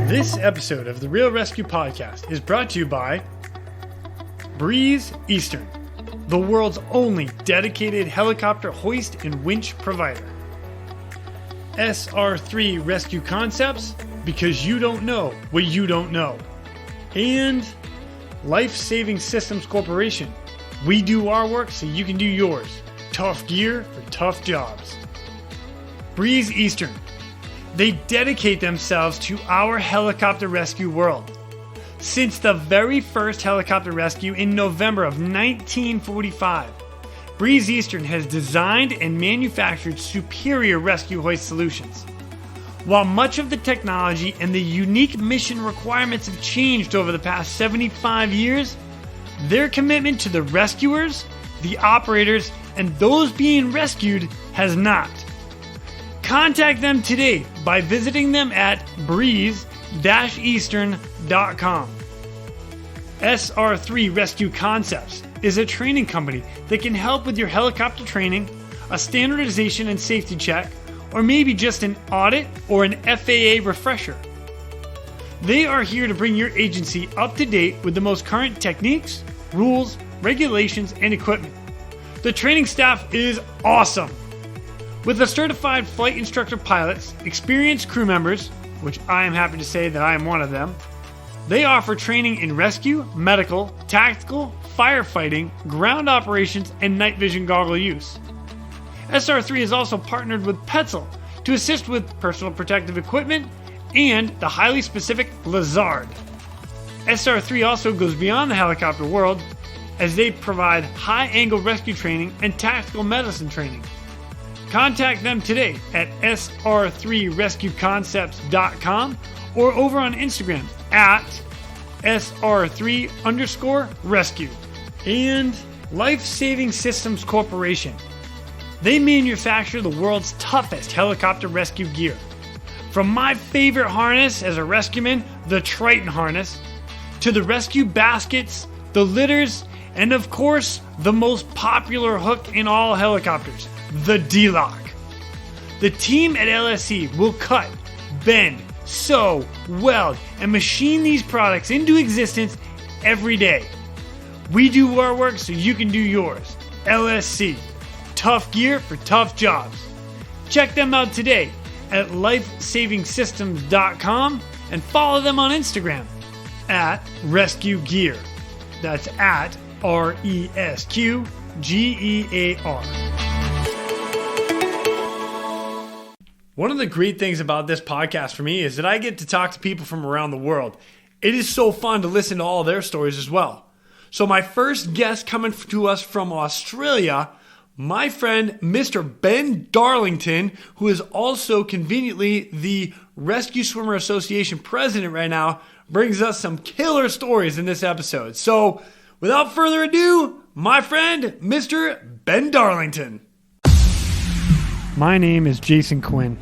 This episode of the Real ResQ podcast is brought to you by Breeze Eastern, the world's only dedicated helicopter hoist and winch provider. SR3 Rescue Concepts, because you don't know what you don't know. And Life Saving Systems Corporation. We do our work so you can do yours. Tough gear for tough jobs. Breeze Eastern. They dedicate themselves to our helicopter rescue world. Since the very first helicopter rescue in November of 1945, Breeze Eastern has designed and manufactured superior rescue hoist solutions. While much of the technology and the unique mission requirements have changed over the past 75 years, their commitment to the rescuers, the operators, and those being rescued has not. Contact them today by visiting them at breeze-eastern.com. SR3 Rescue Concepts is a training company that can help with your helicopter training, a standardization and safety check, or maybe just an audit or an FAA refresher. They are here to bring your agency up to date with the most current techniques, rules, regulations, and equipment. The training staff is awesome. With the certified flight instructor pilots, experienced crew members, which I am happy to say that I am one of them, they offer training in rescue, medical, tactical, firefighting, ground operations, and night vision goggle use. SR3 is also partnered with Petzl to assist with personal protective equipment and the highly specific Lazard. SR3 also goes beyond the helicopter world as they provide high-angle rescue training and tactical medicine training. Contact them today at sr3rescueconcepts.com or over on Instagram at sr3_rescue. And Life Saving Systems Corporation. They manufacture the world's toughest helicopter rescue gear. From my favorite harness as a rescueman, the Triton harness, to the rescue baskets, the litters, and of course, the most popular hook in all helicopters, the D-Lock. The team at LSC will cut, bend, sew, weld, and machine these products into existence every day. We do our work so you can do yours. LSC. Tough gear for tough jobs. Check them out today at lifesavingsystems.com and follow them on Instagram at Rescue Gear. That's at ResQGEAR. One of the great things about this podcast for me is that I get to talk to people from around the world. It is so fun to listen to all their stories as well. So my first guest coming to us from Australia, my friend, Mr. Ben Darlington, who is also conveniently the Rescue Swimmer Association president right now, brings us some killer stories in this episode. So without further ado, my friend, Mr. Ben Darlington. My name is Jason Quinn.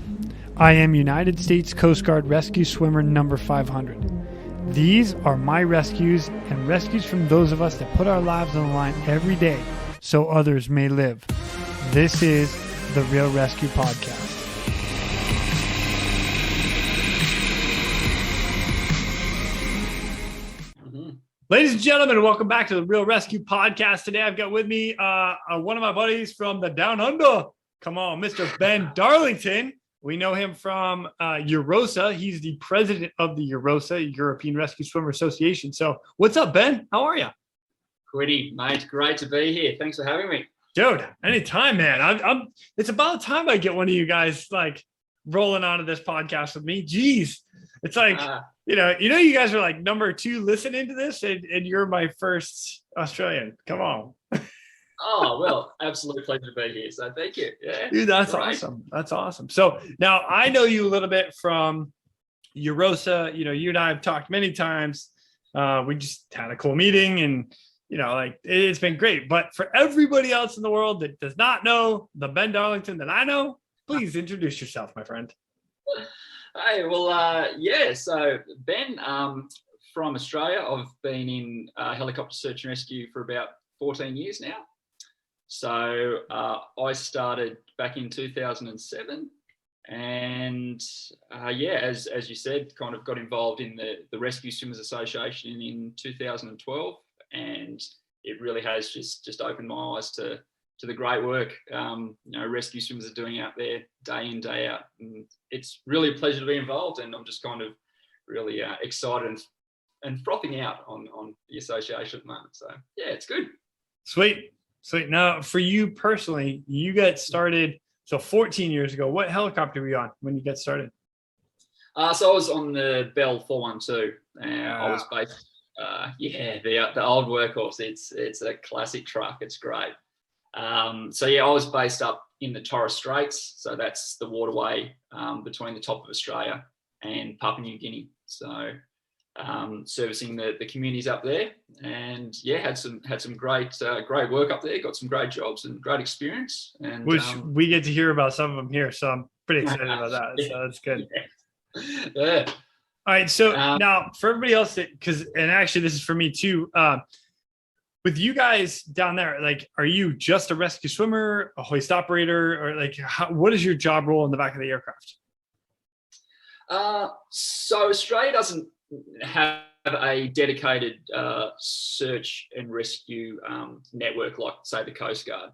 I am United States Coast Guard Rescue Swimmer number 500. These are my rescues and rescues from those of us that put our lives on the line every day so others may live. This is the Real ResQ podcast. Ladies and gentlemen, welcome back to the Real ResQ podcast. Today I've got with me one of my buddies from the Down Under. Come on, Mr. Ben Darlington. We know him from EURORSA. He's the president of the EURORSA, European Rescue Swimmer Association. So what's up, Ben? How are you? Quiddy, mate. Great to be here. Thanks for having me. Dude, anytime, man. It's about time I get one of you guys like rolling onto this podcast with me. Jeez. It's like, you guys are like number 2 listening to this and you're my first Australian. Come on. Oh, well, absolute pleasure to be here. So thank you. Yeah. Dude, that's awesome. That's awesome. So now I know you a little bit from EURORSA. You and I have talked many times. We just had a cool meeting and, it's been great. But for everybody else in the world that does not know the Ben Darlington that I know, please introduce yourself, my friend. Hey, well, So Ben, from Australia, I've been in helicopter search and rescue for about 14 years now. So I started back in 2007 And as you said, kind of got involved in the Rescue Swimmers Association in 2012, and it really has just opened my eyes to the great work rescue swimmers are doing out there day in, day out. And it's really a pleasure to be involved, and I'm just kind of really excited and frothing out on the association at the moment. So yeah, it's good. Sweet. Now, for you personally, you got started 14 years ago. What helicopter were you on when you got started? So I was on the Bell 412. I was based, the old workhorse. It's a classic truck. It's great. I was based up in the Torres Straits. So that's the waterway between the top of Australia and Papua New Guinea. So servicing the communities up there, and had some great work up there. Got some great jobs and great experience, and which we get to hear about some of them here. So I'm pretty excited about that. So that's good. Yeah. All right. So now for everybody else, and actually this is for me too. With you guys down there, like, are you just a rescue swimmer, a hoist operator, or like, what is your job role in the back of the aircraft? So Australia doesn't have a dedicated search and rescue network like, say, the Coast Guard.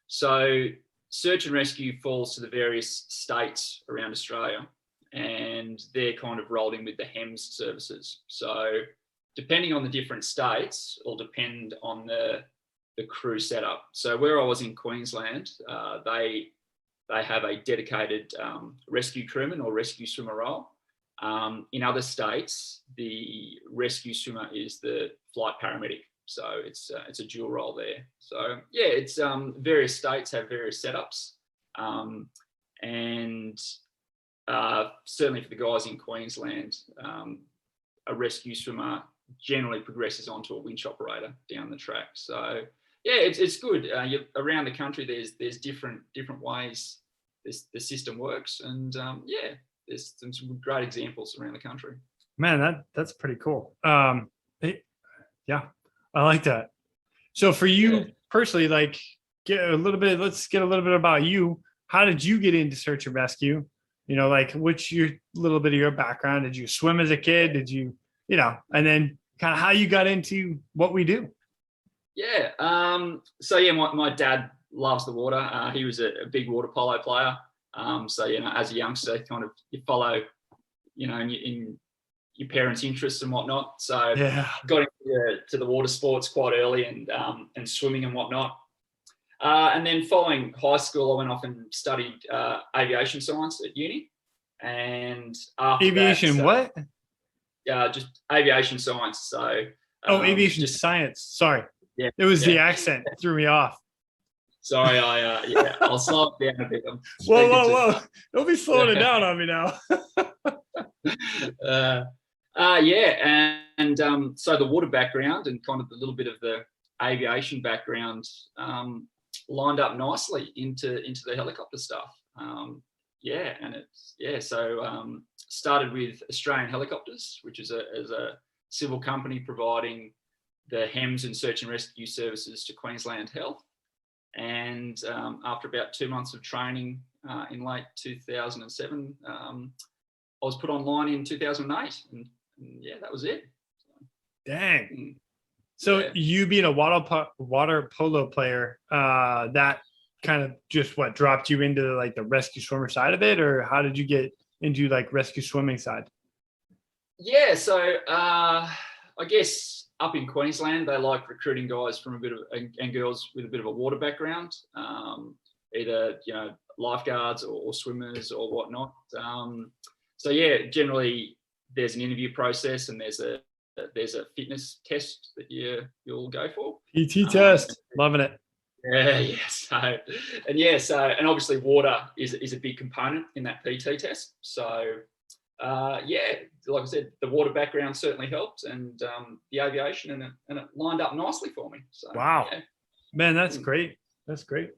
So search and rescue falls to the various states around Australia, and they're kind of rolled in with the HEMS services. So depending on the different states, it'll depend on the crew setup. So where I was in Queensland, they have a dedicated rescue crewman or rescue swimmer role. In other states, the rescue swimmer is the flight paramedic. So it's a dual role there. So yeah, it's various states have various setups, and certainly for the guys in Queensland, a rescue swimmer generally progresses onto a winch operator down the track. So yeah, it's good. Around the country, there's different ways the system works, and there's some great examples around the country. Man, that's pretty cool. Yeah, I like that. So for you personally, like, let's get a little bit about you. How did you get into search and rescue? Like, what's your little bit of your background? Did you swim as a kid? Did you, and then kind of how you got into what we do? Yeah. My dad loves the water. He was a big water polo player. As a youngster, kind of you follow, in your parents' interests and whatnot. So got into the water sports quite early, and swimming and whatnot. And then following high school, I went off and studied aviation science at uni. And after aviation, what? Just aviation science. So aviation science. Sorry, it was the accent that threw me off. Sorry, I'll slow it down a bit. Whoa! Don't be slowing it down on me now. So the water background and kind of a little bit of the aviation background lined up nicely into the helicopter stuff. Started with Australian Helicopters, which is a civil company providing the HEMS and search and rescue services to Queensland Health. And after about 2 months of training in late 2007, I was put online in 2008, and that was it. Dang. So you being a water polo player, that kind of just dropped you into like the rescue swimmer side of it, or how did you get into like rescue swimming side? Yeah, so I guess up in Queensland, they like recruiting guys from and girls with a bit of a water background, either lifeguards or swimmers or whatnot. Generally there's an interview process, and there's a fitness test that you'll go for. PT test, loving it. And obviously water is a big component in that PT test. So like I said, the water background certainly helped, and the aviation, and it lined up nicely for me. So wow, man, that's great. That's great.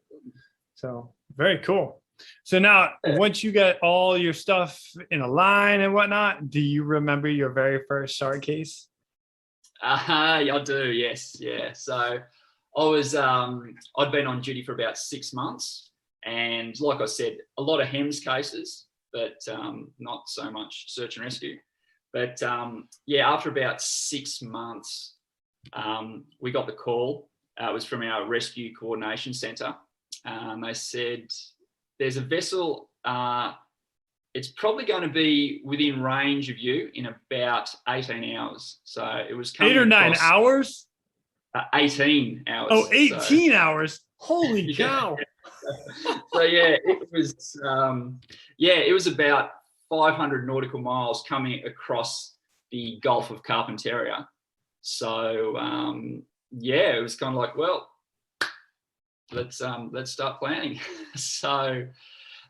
So very cool. So now, once you get all your stuff in a line and whatnot, do you remember your very first SAR case? I do, yes. Yeah. So I was, I'd been on duty for about 6 months, and like I said, a lot of HEMS cases. but not so much search and rescue. But yeah, after about 6 months, we got the call. It was from our rescue coordination centre. They said, there's a vessel, it's probably going to be within range of you in about 18 hours. So it was coming 8 or 9 across, hours? 18 hours. Oh, 18 hours. Holy Yeah. cow. So yeah, it was about 500 nautical miles coming across the Gulf of Carpentaria. So yeah, it was kind of like, well, let's start planning. So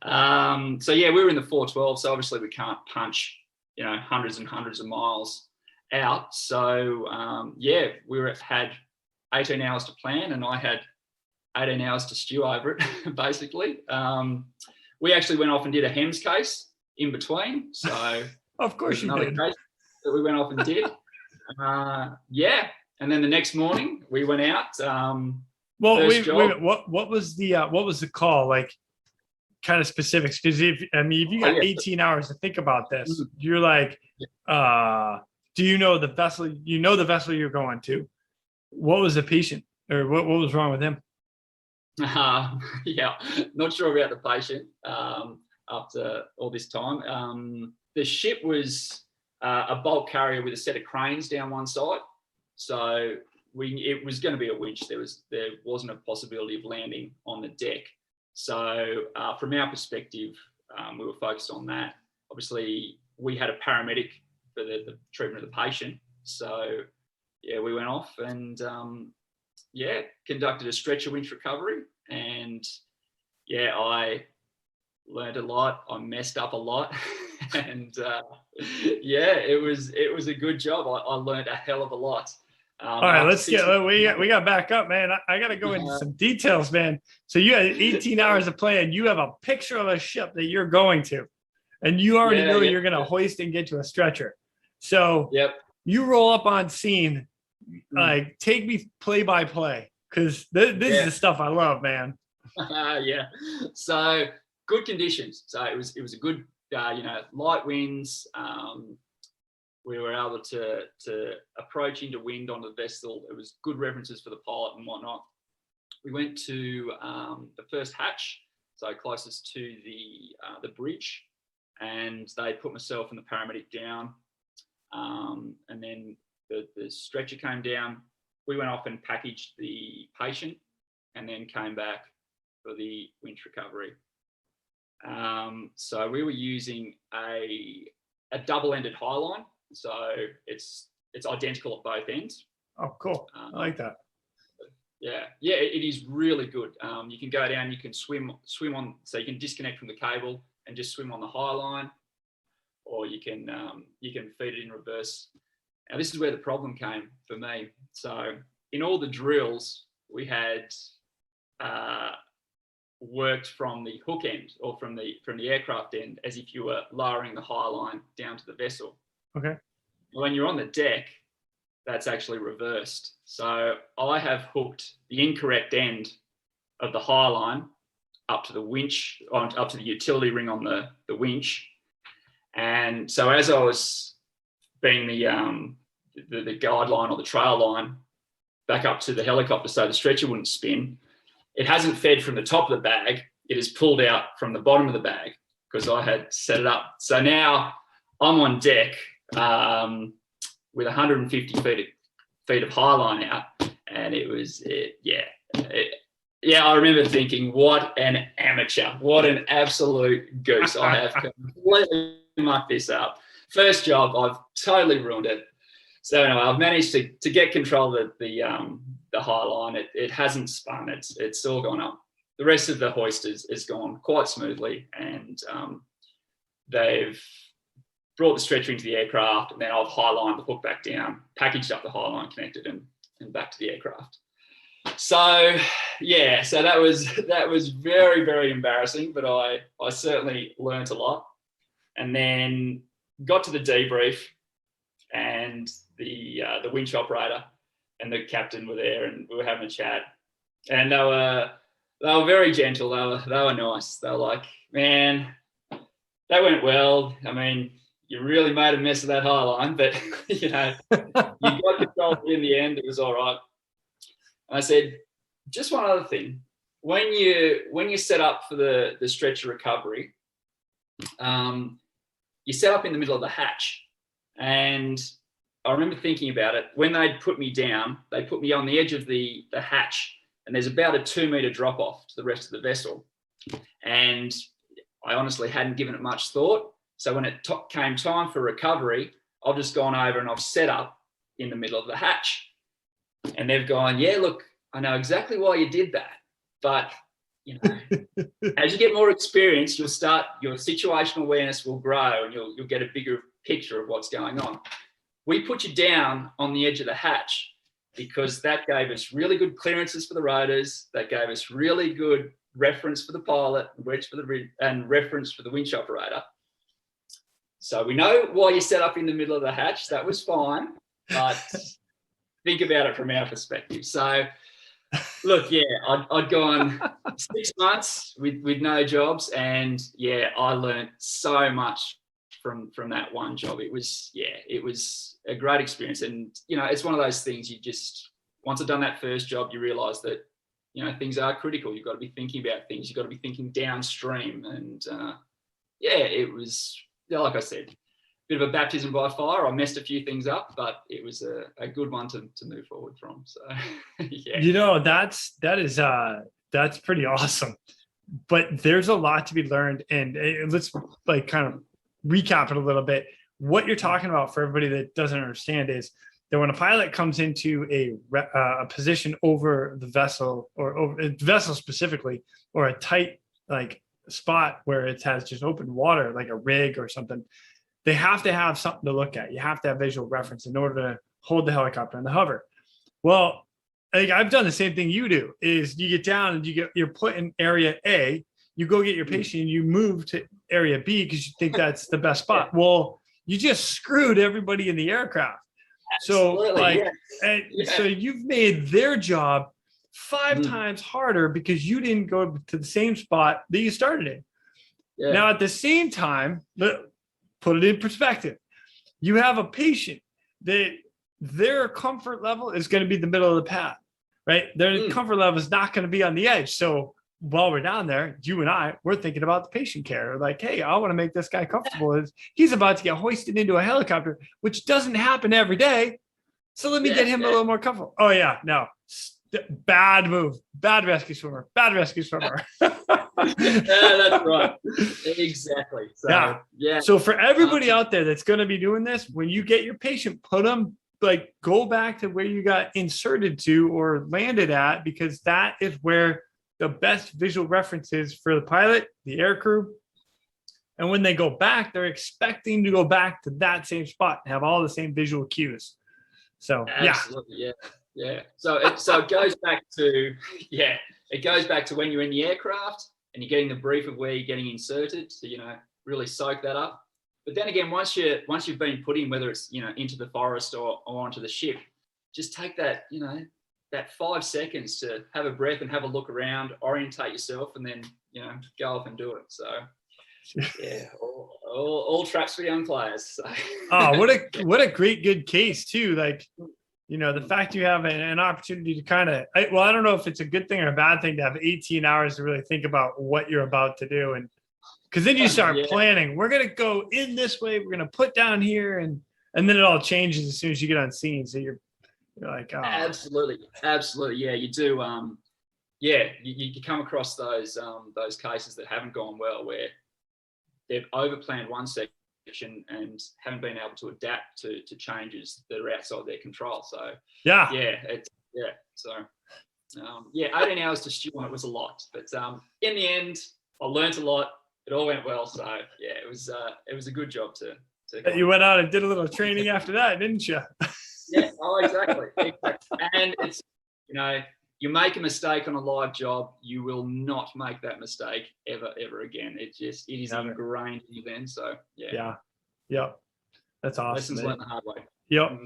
yeah, we were in the 412. So obviously we can't punch, hundreds and hundreds of miles out. So yeah, had 18 hours to plan, and I had 18 hours to stew over it, basically. We actually went off and did a HEMS case in between. So of course you did. Case that we went off and did. Yeah. And then the next morning we went out. Well, wait, what was the call? Like, kind of specifics? Because if you got 18 hours to think about this, you're like, do you know the vessel? You know the vessel you're going to. What was the patient, or what was wrong with him? Yeah, not sure about the patient after all this time. The ship was a bulk carrier with a set of cranes down one side. So it was going to be a winch. There wasn't a possibility of landing on the deck. So from our perspective, we were focused on that. Obviously, we had a paramedic for the treatment of the patient. So yeah, we went off and conducted a stretcher winch recovery. And yeah, I learned a lot. I messed up a lot. And yeah, it was a good job. I learned a hell of a lot. All right, we got back up, man. I got to go into some details, man. So you had 18 hours to plan. You have a picture of a ship that you're going to, and you already know you're going to hoist and get to a stretcher. So you roll up on scene, like take me play by play, because this is the stuff I love, man. Yeah. So good conditions. So it was a good, light winds. We were able to approach into wind on the vessel. It was good references for the pilot and whatnot. We went to the first hatch, so closest to the bridge, and they put myself and the paramedic down. And then the stretcher came down. We went off and packaged the patient, and then came back for the winch recovery. So we were using a double-ended highline. So it's identical at both ends. Oh, cool. I like that. Yeah, it is really good. You can go down, you can swim on, so you can disconnect from the cable and just swim on the high line, or you can feed it in reverse. Now this is where the problem came for me. So in all the drills, we had worked from the hook end, or from the aircraft end, as if you were lowering the high line down to the vessel. Okay. When you're on the deck, that's actually reversed. So I have hooked the incorrect end of the high line up to the winch, up to the utility ring on the winch. And so as I was being the guideline or the trail line back up to the helicopter so the stretcher wouldn't spin, it hasn't fed from the top of the bag. It is pulled out from the bottom of the bag because I had set it up. So now I'm on deck with 150 feet of high line out, and I remember thinking, what an amateur, what an absolute goose. I have completely mucked this up. First job, I've totally ruined it. So anyway, I've managed to get control of the high line. It hasn't spun. It's all gone up. The rest of the hoist is gone quite smoothly, and they've brought the stretcher into the aircraft, and then I've high-lined the hook back down, packaged up the high line, connected, and back to the aircraft. So yeah, so that was very, very embarrassing, but I certainly learnt a lot. And then got to the debrief, and the winch operator and the captain were there, and we were having a chat, and they were very gentle. They were nice. They were like, man, that went well. I mean, you really made a mess of that high line, but you know, you got control in the end. It was all right. And I said, just one other thing. When you set up for the stretcher recovery, you set up in the middle of the hatch. And I remember thinking about it. When they'd put me down, they put me on the edge of the hatch, and there's about a 2 meter drop off to the rest of the vessel. And I honestly hadn't given it much thought. So when it came time for recovery, I've just gone over and I've set up in the middle of the hatch. And they've gone, yeah, look, I know exactly why you did that. But, you know, as you get more experience, your situational awareness will grow, and you'll get a bigger picture of what's going on. We put you down on the edge of the hatch because that gave us really good clearances for the rotors. That gave us really good reference for the pilot, and reference for the winch operator. So we know why you set up in the middle of the hatch. That was fine, but think about it from our perspective. So, look, yeah, I'd gone 6 months with no jobs, and yeah, I learned so much from that one job. It was a great experience, and you know, it's one of those things. You just, once I've done that first job, you realise that, you know, things are critical. You've got to be thinking about things. You've got to be thinking downstream, and it was, like I said, a bit of a baptism by fire. I messed a few things up, but it was a good one to move forward from. So, yeah. You know, that's pretty awesome. But there's a lot to be learned, and let's like kind of recap it a little bit. What you're talking about, for everybody that doesn't understand, is that when a pilot comes into a position over the vessel, or over the vessel specifically, or a tight like spot where it has just open water, like a rig or something, they have to have something to look at. You have to have visual reference in order to hold the helicopter in the hover. Well, like, I've done the same thing you do. Is you get down and you're put in area A, you go get your patient, and you move to area B because you think that's the best spot. Well, you just screwed everybody in the aircraft. Absolutely, so like, yeah. So you've made their job 5 times harder because you didn't go to the same spot that you started in. Yeah. Now, at the same time, put it in perspective. You have a patient that their comfort level is going to be the middle of the path, right? Their comfort level is not going to be on the edge. So while we're down there, you and we're thinking about the patient care. Like, hey, I want to make this guy comfortable. He's about to get hoisted into a helicopter, which doesn't happen every day. So let me get him a little more comfortable. Oh yeah, no, bad move, bad rescue swimmer. That's right. Exactly. So, yeah. So for everybody out there that's going to be doing this, when you get your patient, put them, like, go back to where you got inserted to or landed at, because that is where the best visual reference is for the pilot, the air crew. And when they go back, they're expecting to go back to that same spot and have all the same visual cues. So, absolutely, yeah. So it goes back to, it goes back to when you're in the aircraft and you're getting the brief of where you're getting inserted, to, you know, really soak that up. But then again, once you've been put in, whether it's, you know, into the forest or onto the ship, just take that, you know, that 5 seconds to have a breath and have a look around, orientate yourself, and then, you know, go off and do it. So, yeah, all traps for young players. So. Oh, what a great good case too. Like, you know, the fact you have an opportunity to kind of, I don't know if it's a good thing or a bad thing to have 18 hours to really think about what you're about to do. And because then you start planning, we're going to go in this way, we're going to put down here, and then it all changes as soon as you get on scene. So you're like, oh. Absolutely. Yeah, you do. You come across those cases that haven't gone well, where they've overplanned one section and haven't been able to adapt to changes that are outside their control. So So 18 hours to stew on it was a lot, but in the end, I learned a lot. It all went well. So yeah, it was a good job to you went out and did a little training after that, didn't you? Yeah. Oh, exactly. And it's, you know, you make a mistake on a live job, you will not make that mistake ever again. It is ingrained in you then. So yeah. That's awesome. Lessons learned the hard way. Yep.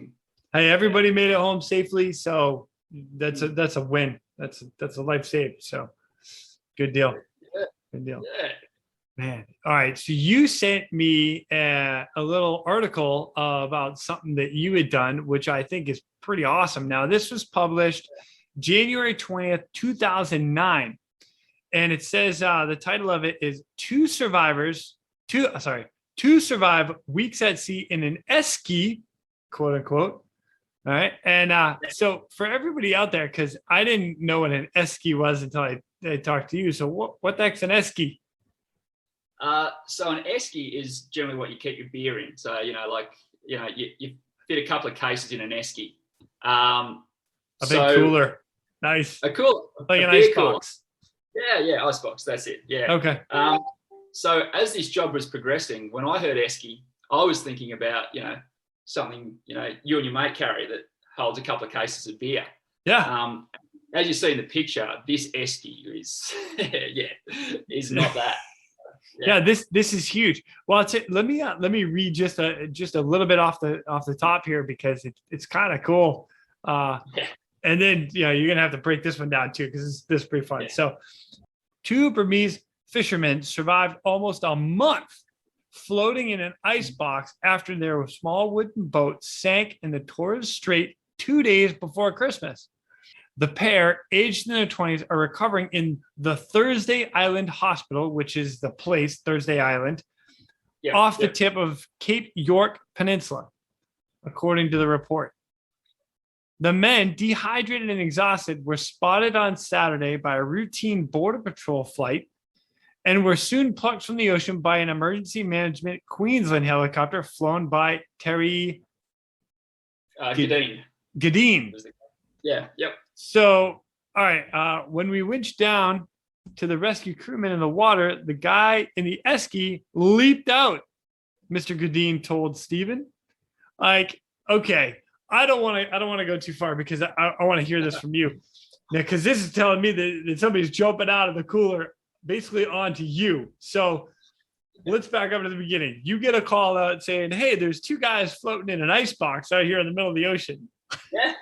Hey, everybody made it home safely, so that's a win. That's a life saved. So good deal. Good deal. Yeah. Man. All right. So you sent me a little article about something that you had done, which I think is pretty awesome. Now, this was published January 20th, 2009. And it says the title of it is Two Survive Weeks at Sea in an Esky, quote unquote. All right. And so for everybody out there, because I didn't know what an esky was until I talked to you. So what the heck's an esky? So an esky is generally what you keep your beer in. So, you fit a couple of cases in an esky. A big cooler. Nice. A cooler. Like an ice box. Yeah, ice box. That's it. Yeah. Okay. So as this job was progressing, when I heard esky, I was thinking about, something, you and your mate carry that holds a couple of cases of beer. Yeah. As you see in the picture, this esky is, is not that. Yeah, this is huge. Well, let me read just a little bit off the top here because it's kind of cool. And then you're gonna have to break this one down too because this is pretty fun. Yeah. So, two Burmese fishermen survived almost a month floating in an ice box after their small wooden boat sank in the Torres Strait 2 days before Christmas. The pair, aged in their 20s, are recovering in the Thursday Island Hospital, which is the place, Thursday Island, off the tip of Cape York Peninsula, according to the report. The men, dehydrated and exhausted, were spotted on Saturday by a routine Border Patrol flight and were soon plucked from the ocean by an emergency management Queensland helicopter flown by Terry Gadeen. Yeah, yep. So, all right, when we winched down to the rescue crewmen in the water, the guy in the esky leaped out, Mr. Gadeen told Stephen. Like, okay, I don't want to go too far because I want to hear this from you. Now, because this is telling me that somebody's jumping out of the cooler basically onto you. So let's back up to the beginning. You get a call out saying, hey, there's two guys floating in an ice box out here in the middle of the ocean. Yeah.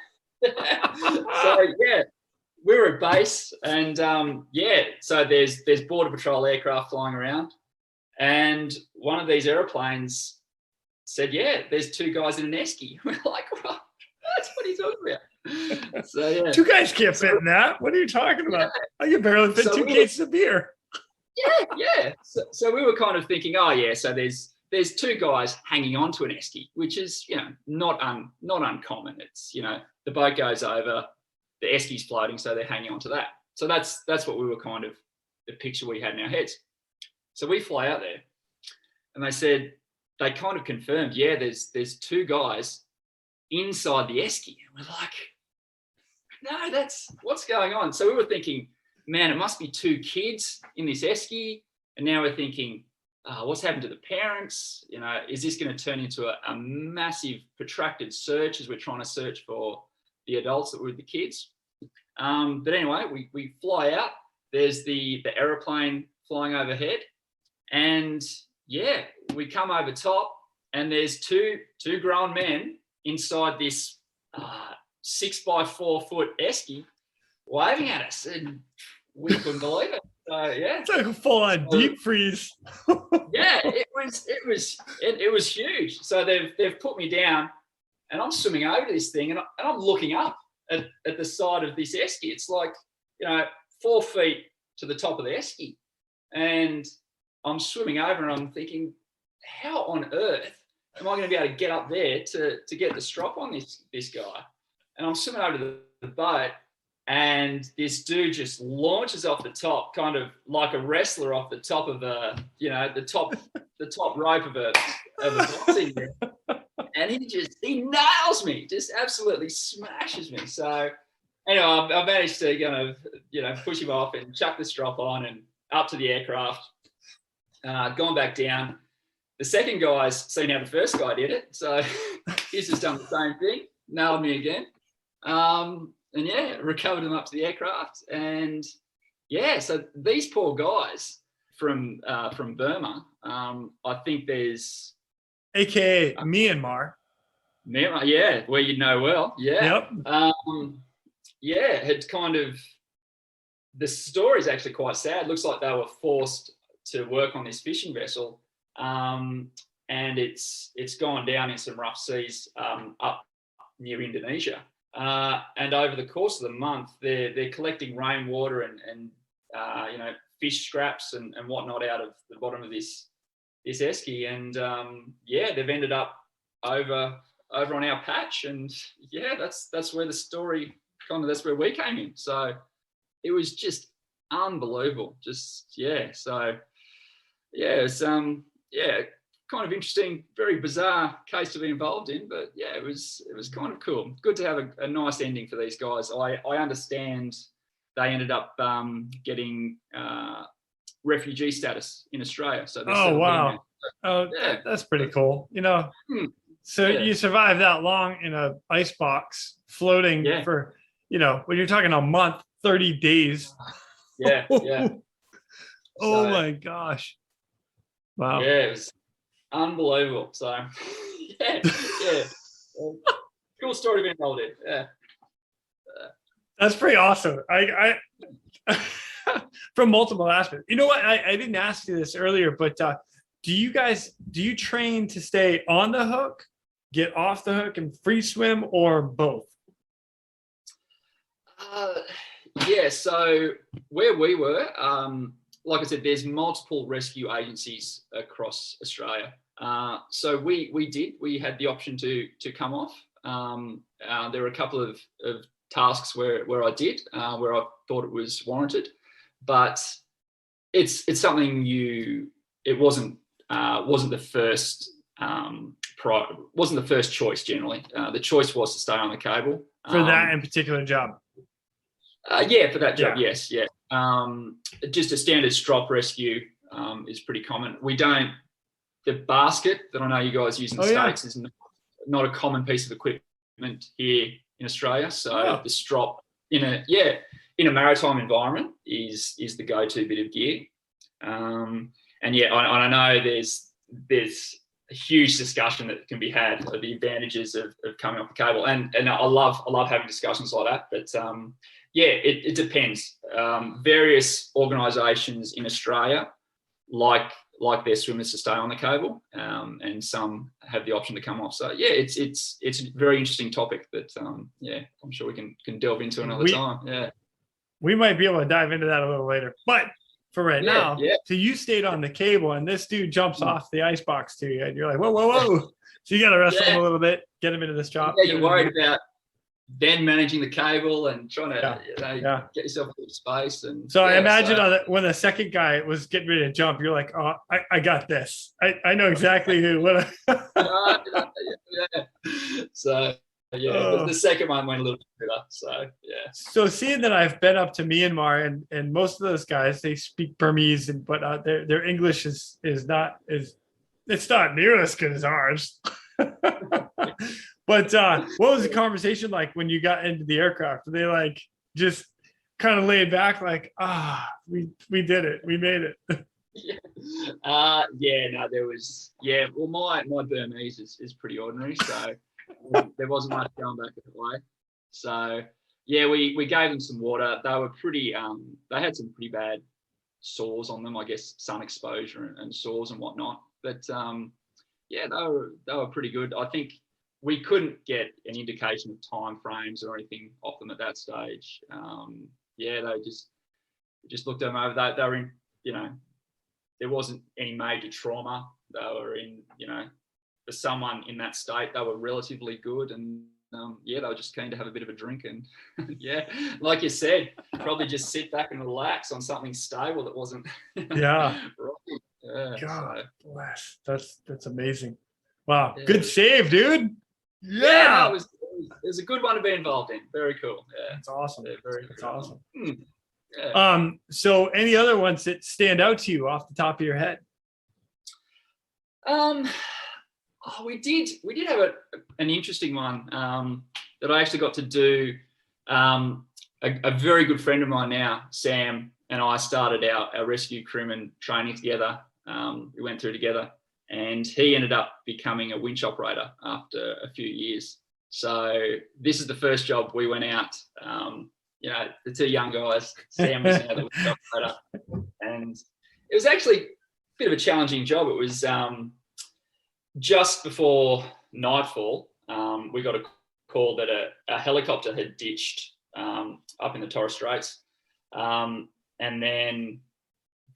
So we were at base and so there's Border Patrol aircraft flying around and one of these airplanes said, there's two guys in an esky. We're like, what are you talking about? So yeah. Two guys can't fit in that. What are you talking about? I can barely fit two cases of beer. Yeah. So we were kind of thinking, so there's two guys hanging on to an esky, which is, not uncommon. It's, the boat goes over, the esky's floating, so they're hanging on to that. So that's what we were kind of, the picture we had in our heads. So we fly out there and they kind of confirmed, there's two guys inside the esky. And we're like, no, that's what's going on. So we were thinking, man, it must be two kids in this esky. And now we're thinking, what's happened to the parents? Is this going to turn into a massive protracted search as we're trying to search for the adults that were with the kids? But anyway, we fly out. There's the aeroplane flying overhead. And we come over top and there's two grown men inside this 6x4 foot esky waving at us. And we couldn't believe it. So it's like a full-on deep freeze. It was huge. So they've put me down, and I'm swimming over to this thing, and I'm looking up at the side of this esky. It's like 4 feet to the top of the esky, and I'm swimming over, and I'm thinking, how on earth am I going to be able to get up there to get the strop on this guy? And I'm swimming over to the boat. And this dude just launches off the top, kind of like a wrestler off the top of the top rope of a boxing ring. And he nails me, just absolutely smashes me. So anyway, I managed to kind of, push him off and chuck the strop on and up to the aircraft, gone back down. The second guy's seen how the first guy did it. So he's just done the same thing, nailed me again. And recovered them up to the aircraft. And so these poor guys from Burma, I think there's AKA Myanmar. Myanmar, where you know well. Yeah. Yep. Had kind of, the story is actually quite sad. Looks like they were forced to work on this fishing vessel, and it's gone down in some rough seas up near Indonesia. And over the course of the month, they're collecting rainwater and fish scraps and whatnot out of the bottom of this esky, and they've ended up over on our patch, and that's where the story that's where we came in. So it was just unbelievable. It's kind of interesting, very bizarre case to be involved in, but it was kind of cool. Good to have a nice ending for these guys. I understand they ended up getting refugee status in Australia. So wow. That's pretty cool. So you survived that long in a ice box floating for, when you're talking a month, 30 days. Oh my gosh. Wow. Yeah, it was unbelievable. So cool story to be involved in. Yeah. That's pretty awesome. I from multiple aspects. You know what? I didn't ask you this earlier, but do you train to stay on the hook, get off the hook, and free swim, or both? So where we were, like I said, there's multiple rescue agencies across Australia. So we had the option to come off. There were a couple of tasks where I did, where I thought it was warranted, but it's something it wasn't the first wasn't the first choice generally. The choice was to stay on the cable for that in particular job. For that job, yes. Just a standard strop rescue is pretty common. The basket that I know you guys use in the States is not a common piece of equipment here in Australia. So the strop in a maritime environment is the go-to bit of gear. I know there's a huge discussion that can be had of the advantages of coming off the cable, and I love having discussions like that. But it depends. Various organisations in Australia like their swimmers to stay on the cable, and some have the option to come off. So it's a very interesting topic that I'm sure we can delve into another time. Yeah, we might be able to dive into that a little later, but for right now, so you stayed on the cable, and this dude jumps off the ice box to you, and you're like, whoa. So you got to wrestle him a little bit, get him into this job. Yeah, you're worried about then managing the cable and trying to get yourself a little space. And so I imagine when the second guy was getting ready to jump, you're like, oh, I got this. I know exactly who. So the second one went a little bit better. So So seeing that I've been up to Myanmar, and most of those guys, they speak Burmese, but their English is not near as good as ours. But what was the conversation like when you got into the aircraft? Were they like just kind of laid back, like, we did it, we made it? There was, well, my Burmese is pretty ordinary, so there wasn't much going back that way. So we gave them some water. They were pretty, they had some pretty bad sores on them, I guess, sun exposure and sores and whatnot. But they were pretty good. I think we couldn't get an indication of time frames or anything off them at that stage. They just looked at them over. They were in, there wasn't any major trauma. They were in, for someone in that state, they were relatively good, and they were just keen to have a bit of a drink, and like you said, probably just sit back and relax on something stable that wasn't God bless. That's amazing. Wow, good save, dude. It was a good one to be involved in. Very cool. That's awesome. That's awesome. So any other ones that stand out to you off the top of your head? We did have an interesting one that I actually got to do. A very good friend of mine now, Sam, and I started our rescue crewman training together. We went through together, and he ended up becoming a winch operator after a few years. So this is the first job we went out. The two young guys, Sam was now the winch operator, and it was actually a bit of a challenging job. It was just before nightfall. We got a call that a helicopter had ditched up in the Torres Straits, and then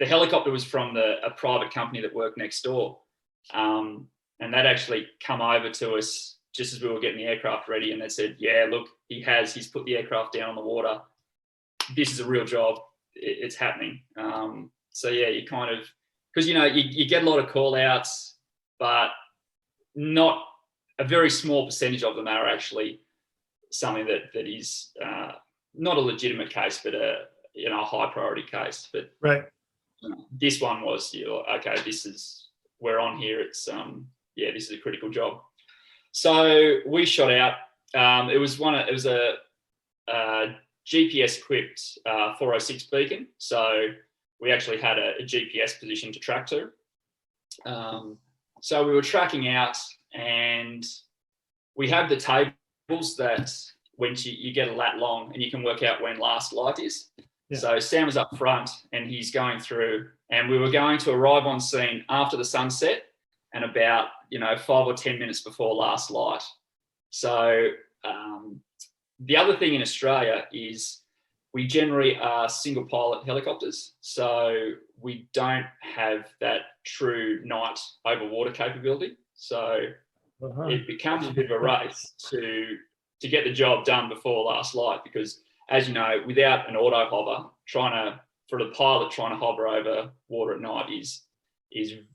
the helicopter was from a private company that worked next door, and that actually come over to us just as we were getting the aircraft ready, and they said, "Yeah, look, he's put the aircraft down on the water. This is a real job. It's happening." So yeah, you kind of, because you get a lot of call outs, but not a very small percentage of them are actually something that is not a legitimate case, but a high priority case. But right. This one was, okay, we're on here. It's this is a critical job. So we shot out. It was a GPS equipped 406 beacon. So we actually had a GPS position to track to. So we were tracking out, and we have the tables that when you get a lat long and you can work out when last light is. Yeah. So Sam was up front and he's going through, and we were going to arrive on scene after the sunset and about 5 or 10 minutes before last light. So the other thing in Australia is we generally are single pilot helicopters, so we don't have that true night over water capability. So it becomes a bit of a race to get the job done before last light, because as you know, without an auto hover, for the pilot trying to hover over water at night is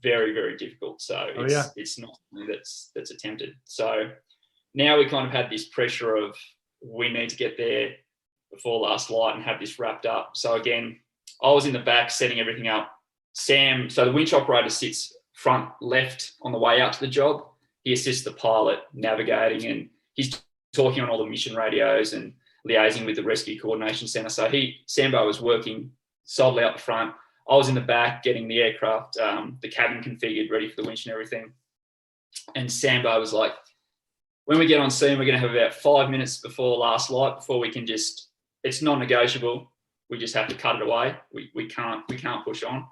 very, very difficult. So it's not something that's attempted. So now we kind of had this pressure of we need to get there before last light and have this wrapped up. So again, I was in the back setting everything up. Sam, so the winch operator sits front left on the way out to the job. He assists the pilot navigating, and he's talking on all the mission radios and liaising with the rescue coordination centre. So Sambo was working solidly up the front. I was in the back getting the aircraft, the cabin configured, ready for the winch and everything. And Sambo was like, when we get on scene, we're going to have about 5 minutes before last light before we can it's non-negotiable. We just have to cut it away. We can't push on.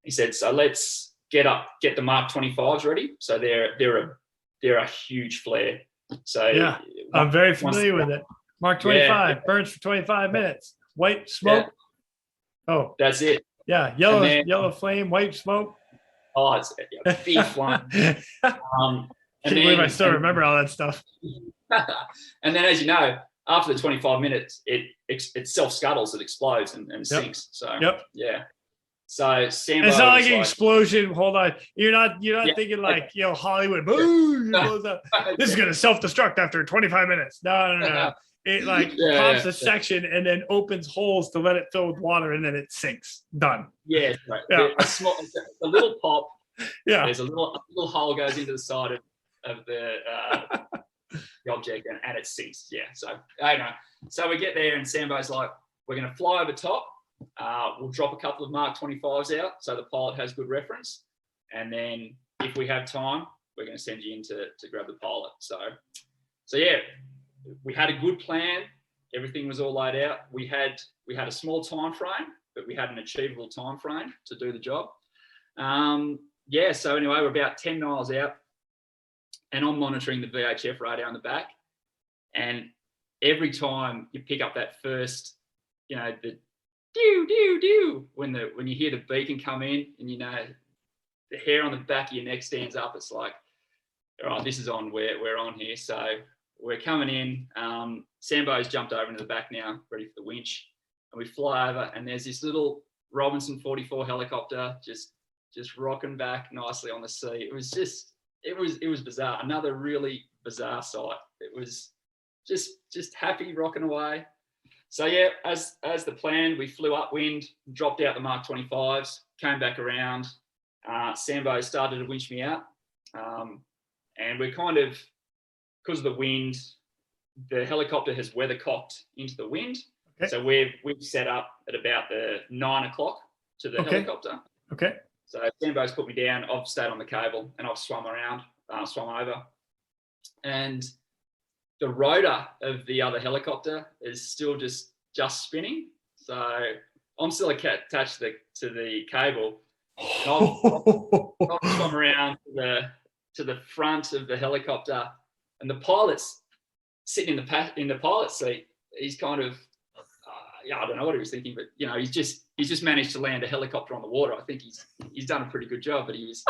He said, so let's get the Mark 25s ready. So they're a huge flare. So yeah, I'm very familiar with it. Mark 25 burns for 25 minutes. White smoke. Yeah. Oh, that's it. Yeah, yellow flame, white smoke. Oh, it's a big flame. Can't believe I still remember all that stuff. And then, as you know, after the 25 minutes, it self-scuttles, it explodes and sinks. So yeah. So Sambo, it's not like an explosion. Hold on, you're not thinking like Hollywood. Boom! This is gonna self-destruct after 25 minutes. No. It pops a section and then opens holes to let it fill with water, and then it sinks. Done. Yeah, right. Yeah. A little pop. Yeah. There's a little hole goes into the side of the object and it sinks. Yeah. So I know. So we get there and Sambo's like, we're going to fly over top. We'll drop a couple of Mark 25s out so the pilot has good reference, and then if we have time, we're going to send you in to grab the pilot. So yeah. We had a good plan. Everything was all laid out. We had a small time frame, but we had an achievable time frame to do the job. So anyway, we're about 10 miles out, and I'm monitoring the VHF radar in the back. And every time you pick up that first, the doo doo doo, when you hear the beacon come in, and the hair on the back of your neck stands up. It's like, all right, this is on. We're on here. So we're coming in. Sambo's jumped over into the back now, ready for the winch. And we fly over, and there's this little Robinson 44 helicopter just rocking back nicely on the sea. It was bizarre. Another really bizarre sight. It was just happy rocking away. So yeah, as the plan, we flew upwind, dropped out the Mark 25s, came back around. Sambo started to winch me out. And we're kind of, because of the wind, the helicopter has weathercocked into the wind. Okay. So we've set up at about the 9 o'clock to the helicopter. Okay. So Sambo's put me down. I've stayed on the cable and I've swum over. And the rotor of the other helicopter is still just spinning. So I'm still attached to the cable, I've swum around to the front of the helicopter, and the pilot's sitting in the pilot's seat. He's kind of, I don't know what he was thinking, but he's just managed to land a helicopter on the water. I think he's done a pretty good job, but he's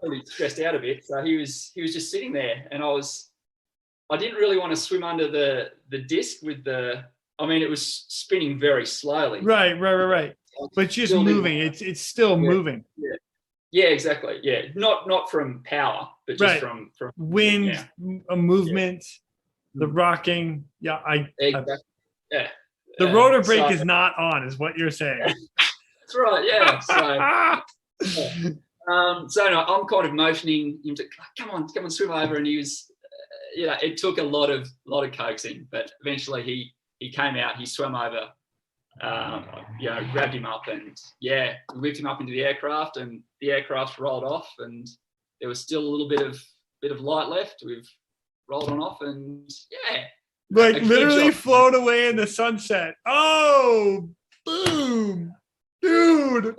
probably stressed out a bit. So he was just sitting there, and I didn't really want to swim under the disc with it was spinning very slowly. Right. But just moving. It's still moving. Yeah, exactly. Yeah, not from power, but just from wind, a movement, the rocking. Yeah, exactly. The rotor brake is not on, is what you're saying. That's right. Yeah. So no, I'm kind of motioning him to come on, swim over, and he was. It took a lot of coaxing, but eventually he came out. He swam over. Grabbed him up, and we whipped him up into the aircraft, and the aircraft rolled off, and there was still a little bit of light left. We've rolled on off, and literally flown away in the sunset. Oh, boom, dude!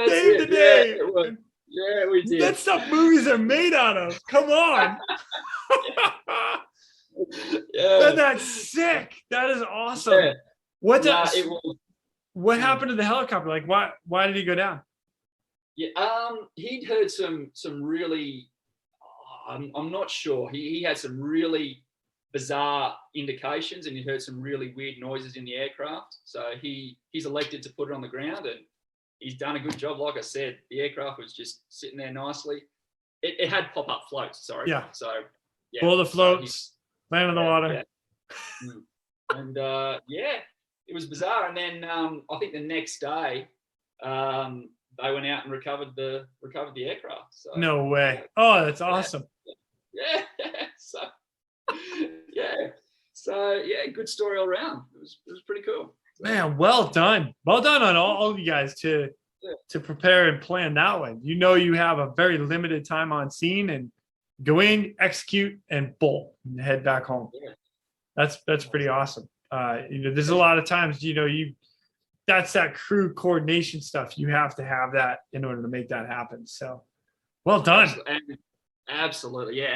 Save the day. Yeah, we did. That's stuff movies are made out of. Come on. That's sick. That is awesome. Yeah. What happened to the helicopter? Like, why did he go down? Yeah, he'd heard some really. I'm not sure. He had some really bizarre indications, and he heard some really weird noises in the aircraft. So he's elected to put it on the ground, and he's done a good job. Like I said, the aircraft was just sitting there nicely. It had pop-up floats. Sorry. Yeah. So pull the floats, land in the water. Yeah. And it was bizarre. And then I think the next day, they went out and recovered the aircraft. So, no way! Oh, that's awesome. Yeah. So good story all around. It was pretty cool. Man, well done on all of you guys to prepare and plan that one. You have a very limited time on scene, and go in, execute, and bolt, and head back home. Yeah. That's pretty awesome. There's a lot of times, that's that crew coordination stuff. You have to have that in order to make that happen. So, well done. Absolutely, yeah,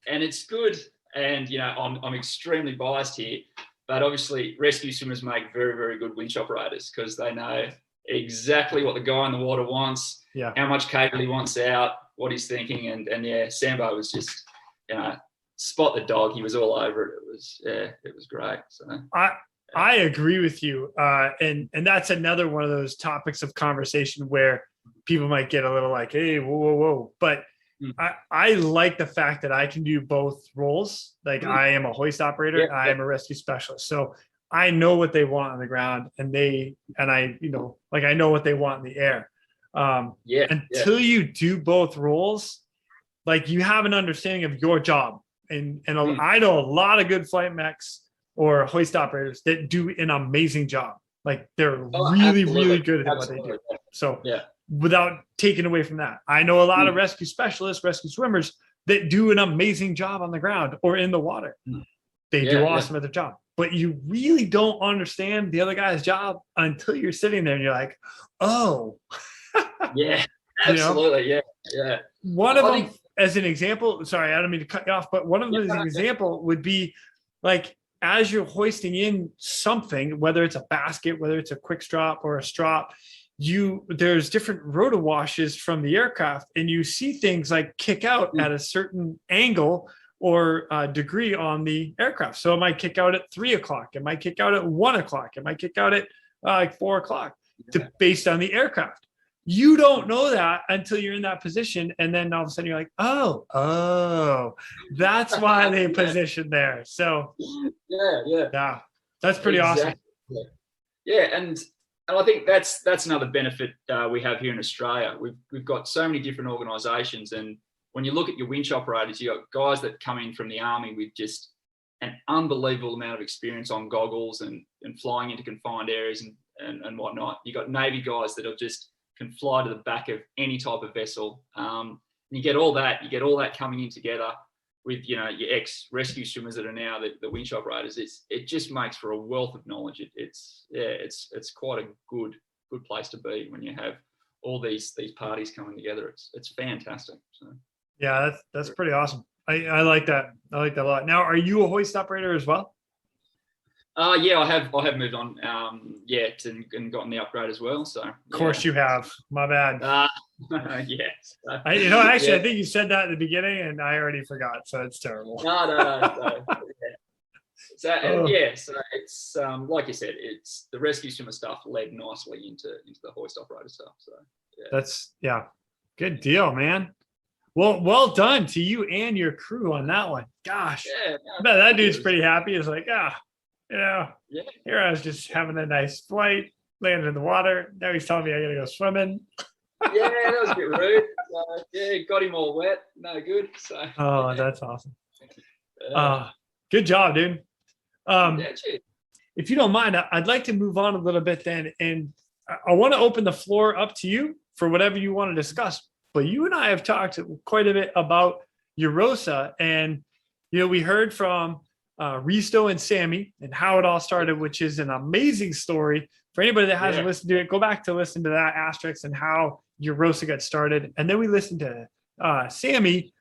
and it's good. And I'm extremely biased here, but obviously, rescue swimmers make very, very good winch operators because they know exactly what the guy in the water wants, how much cable he wants out, what he's thinking, and Sambo was just, spot the dog. He was all over it. It was great. So I agree with you, and that's another one of those topics of conversation where people might get a little like, hey, whoa, but I like the fact that I can do both roles. Like I am a hoist operator, I am a rescue specialist, so I know what they want on the ground, and I know what they want in the air. Until you do both roles, like you have an understanding of your job, and I know a lot of good flight mechs or hoist operators that do an amazing job. Like they're really good at what they do. So without taking away from that, I know a lot of rescue specialists, rescue swimmers that do an amazing job on the ground or in the water. They do awesome at their job, but you really don't understand the other guy's job until you're sitting there and you're like, oh, absolutely. One of them, as an example, sorry, I don't mean to cut you off, but one of them as an example would be like, as you're hoisting in something, whether it's a basket, whether it's a quick strop or a strop, there's different rotor washes from the aircraft, and you see things like kick out at a certain angle or degree on the aircraft. So it might kick out at 3 o'clock, it might kick out at 1 o'clock, it might kick out at like 4 o'clock, based on the aircraft. You don't know that until you're in that position, and then all of a sudden you're like, oh, that's why they positioned there. So that's pretty awesome. Yeah, and I think that's another benefit we have here in Australia. We've got so many different organisations, and when you look at your winch operators, you got guys that come in from the army with just an unbelievable amount of experience on goggles and flying into confined areas and whatnot. You got Navy guys that can fly to the back of any type of vessel. And you get all that coming in together with your ex-rescue swimmers that are now the winch operators. It just makes for a wealth of knowledge. It's quite a good place to be when you have all these parties coming together. It's fantastic. So. Yeah, that's pretty awesome. I like that. I like that a lot. Now, are you a hoist operator as well? Yeah, I have moved on and gotten the upgrade as well. So of course you have. My bad. Yes. Actually, I think you said that at the beginning, and I already forgot. So it's terrible. No. So so it's like you said, it's the rescue swimmer stuff led nicely into the hoist operator stuff. So that's good deal, man. Well done to you and your crew on that one. Gosh, I bet that dude's pretty happy. It's like, here I was just having a nice flight, landed in the water. Now he's telling me I gotta go swimming. Yeah, that was a bit rude. Got him all wet. No good. So. That's awesome. Good job, dude. If you don't mind, I'd like to move on a little bit then, and I want to open the floor up to you for whatever you want to discuss. But you and I have talked quite a bit about EURORSA, and we heard from Risto and Sammy and how it all started, which is an amazing story. For anybody that hasn't listened to it, go back to listen to that asterisk and how EURORSA got started. And then we listened to Sammy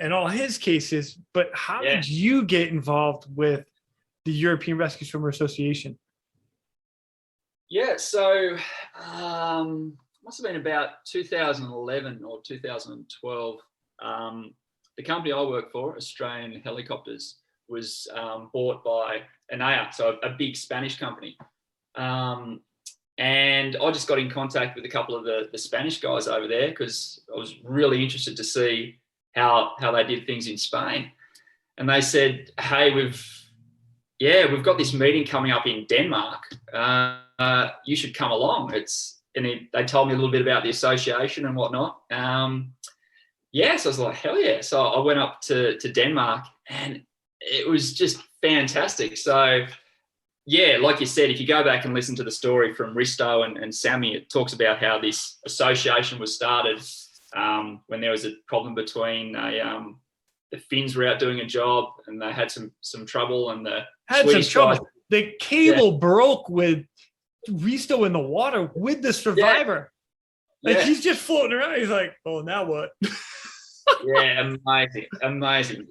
and all his cases. But how did you get involved with the European Rescue Swimmer Association? Yeah, so must have been about 2011 or 2012. The company I work for, Australian Helicopters, was bought by ENEA, so a big Spanish company. And I just got in contact with a couple of the Spanish guys over there because I was really interested to see how they did things in Spain. And they said, hey, we've got this meeting coming up in Denmark. You should come along. They told me a little bit about the association and whatnot. So I was like, hell yeah. So I went up to Denmark, and it was just fantastic. So like you said, if you go back and listen to the story from Risto and Sammy, it talks about how this association was started when there was a problem between the Finns were out doing a job and they had some trouble, and the Swedish guys, the cable broke with Risto in the water with the survivor. Like he's just floating around. He's like, oh, now what? Amazing.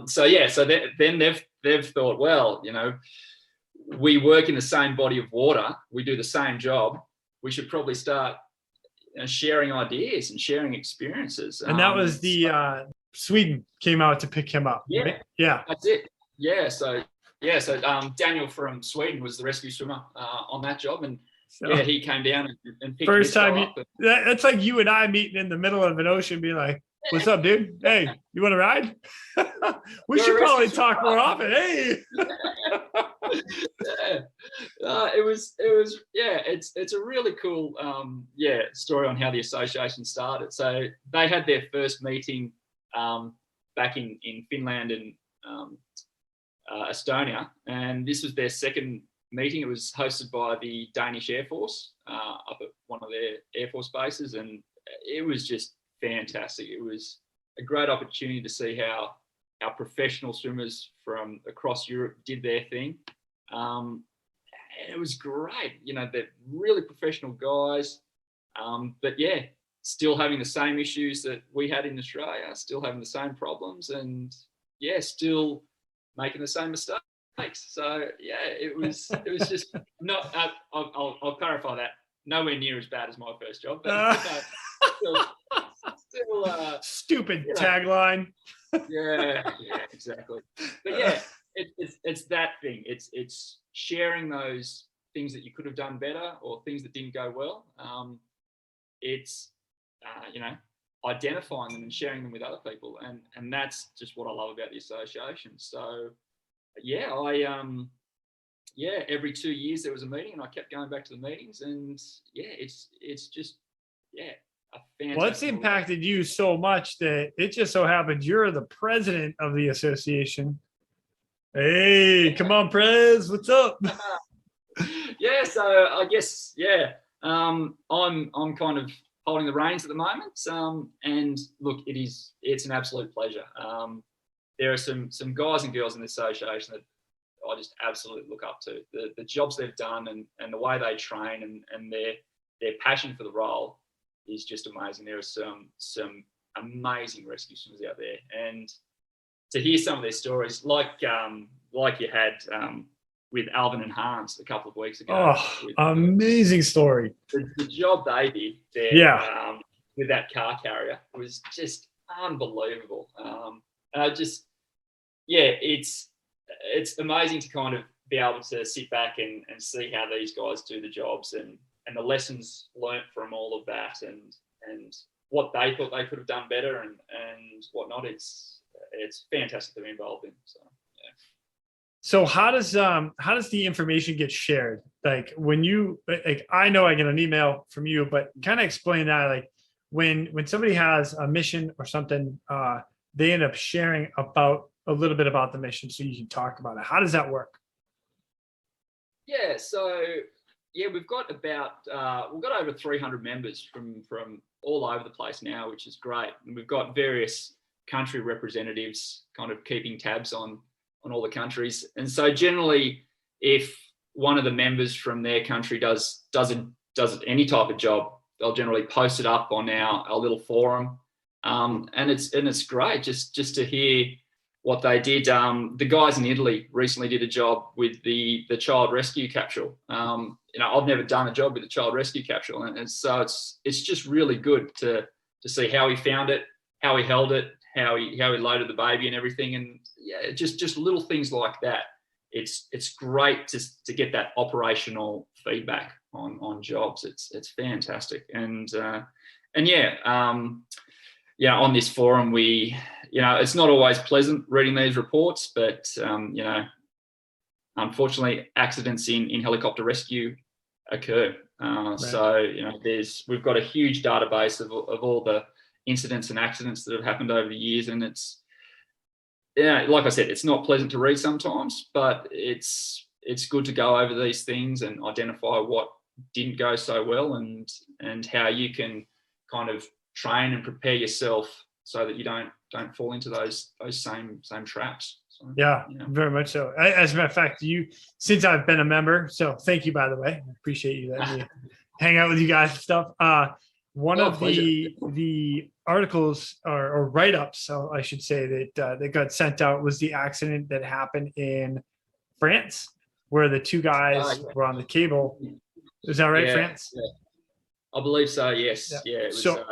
So then they've thought, well, we work in the same body of water, we do the same job, we should probably start sharing ideas and sharing experiences. And that was the Sweden came out to pick him up. Right? Yeah, that's it. So Daniel from Sweden was the rescue swimmer on that job, and he came down and picked first time up. That's like you and I meeting in the middle of an ocean, being like, "What's up, dude? Hey, you want to ride? We should probably talk more often." Hey. It's a really cool story on how the association started. So they had their first meeting back in Finland and Estonia, and this was their second meeting. It was hosted by the Danish Air Force up at one of their Air Force bases, and it was just fantastic. It was a great opportunity to see how our professional swimmers from across Europe did their thing. And it was great. They're really professional guys, but still having the same issues that we had in Australia, still having the same problems, and still making the same mistakes. So it was just not. I'll clarify that, nowhere near as bad as my first job, but still stupid tagline. Exactly. But it's that thing. It's sharing those things that you could have done better or things that didn't go well. It's identifying them and sharing them with other people, and that's just what I love about the association. So every 2 years there was a meeting, and I kept going back to the meetings, and it's just a fantastic. Well, it's impacted you so much that it just so happens you're the president of the association. Hey, come on, Prez, what's up? So I guess I'm kind of holding the reins at the moment. And look, it's an absolute pleasure. There are some guys and girls in the association that I just absolutely look up to. The jobs they've done and the way they train and their passion for the role is just amazing. There are some amazing rescue swimmers out there, and to hear some of their stories, like you had with Alvin and Hans a couple of weeks ago. Amazing story. The job they did there with that car carrier was just unbelievable. And I just, it's amazing to kind of be able to sit back and see how these guys do the jobs and the lessons learnt from all of that and what they thought they could have done better and whatnot. It's fantastic to be involved in. So yeah. So how does the information get shared? Like when you, like, I know I get an email from you, but kind of explain that, like when somebody has a mission or something, they end up sharing about a little bit about the mission so you can talk about it. How does that work? Yeah, so we've got over 300 members from all over the place now, which is great. And we've got various country representatives kind of keeping tabs on all the countries. And so generally, if one of the members from their country does any type of job, they'll generally post it up on our little forum. And it's great just to hear what they did. The guys in Italy recently did a job with the child rescue capsule. I've never done a job with a child rescue capsule, and so it's just really good to see how he found it, how he held it, how he loaded the baby and everything. And yeah, just little things like that. It's great to get that operational feedback on jobs. It's fantastic. And on this forum, we, it's not always pleasant reading these reports, but, unfortunately, accidents in helicopter rescue occur. Right. So, we've got a huge database of all the incidents and accidents that have happened over the years. And it's, like I said, it's not pleasant to read sometimes, but it's good to go over these things and identify what didn't go so well and how you can kind of train and prepare yourself so that you don't fall into those same traps. So, yeah, very much so. As a matter of fact, since I've been a member, so thank you, by the way. I appreciate you letting me hang out with you guys and stuff. One of the articles or write-ups, so I should say, that got sent out was the accident that happened in France, where the two guys were on the cable. Is that right, France? Yeah. I believe so, yes. Yeah, it was, so